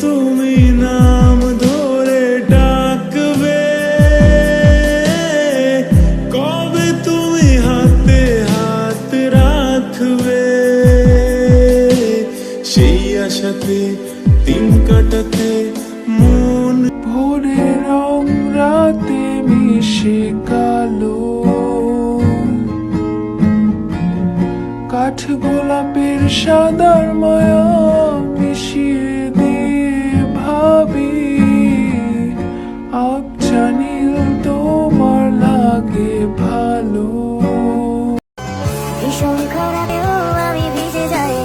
তুমি নাম ধরে ডাকবে, কবে তুমি হাতে হাত রাখবে, সেই আশাতে দিন কাটাতে মন ভোরে রং রাতে মিশে কালো, কাঠ গোলাপের সাদার মায়া মিশিয়ে দিয়ে ভাবি, আবছা নীল তোমার লাগে ভালো। ভীষণ খরাতেও আমি ভিজে যাই,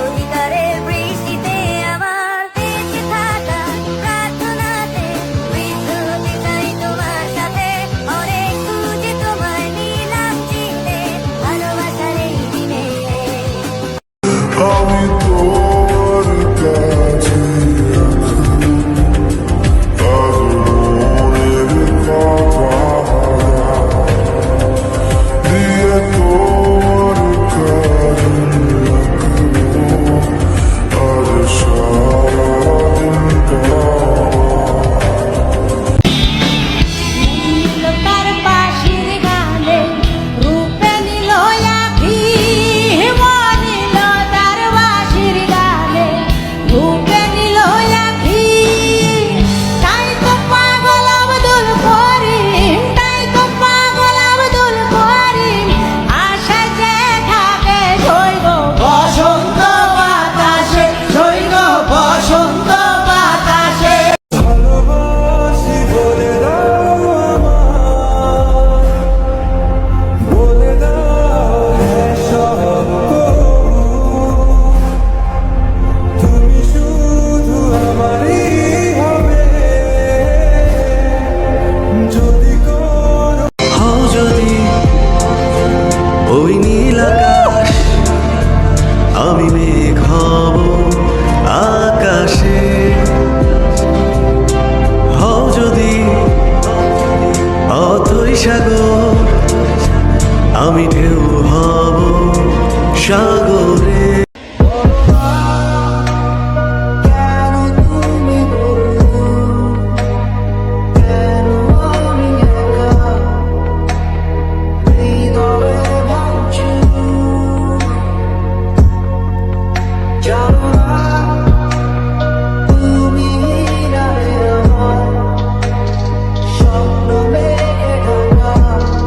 অধিকারের বৃষ্টিতে আমার বেঁচে থাকা প্রার্থনাতে, বৃদ্ধ হতে চাই তোমার সাথে, অনেক খুঁজে তোমায় নিলাম চিনতে, ভালোবাসার এই দিনে। আমি তোর কাছে আজ মনের কথা দিয়ে তোর কাছে আজ সারাদিনটা। তার বাঁশির গানে রূপে নিল আঁখি, মনিল তার বাঁশির গানে রূপে নিল আঁখি। তাই তো পাগল আব্দুল করিম, তাই তো পাগল আব্দুল করিম, আশা যে থাকে সইব বসন্ত বাতাসে, সইব বসন্ত বাতাসে। ভালোবাসি বলে দাও আমায়, বলে দাও হ্যাঁ সব করবো, তুমি শুধু আমারই হবে, যদি করো হও যদি ওই নীল আকাশ, আমি মেঘ হব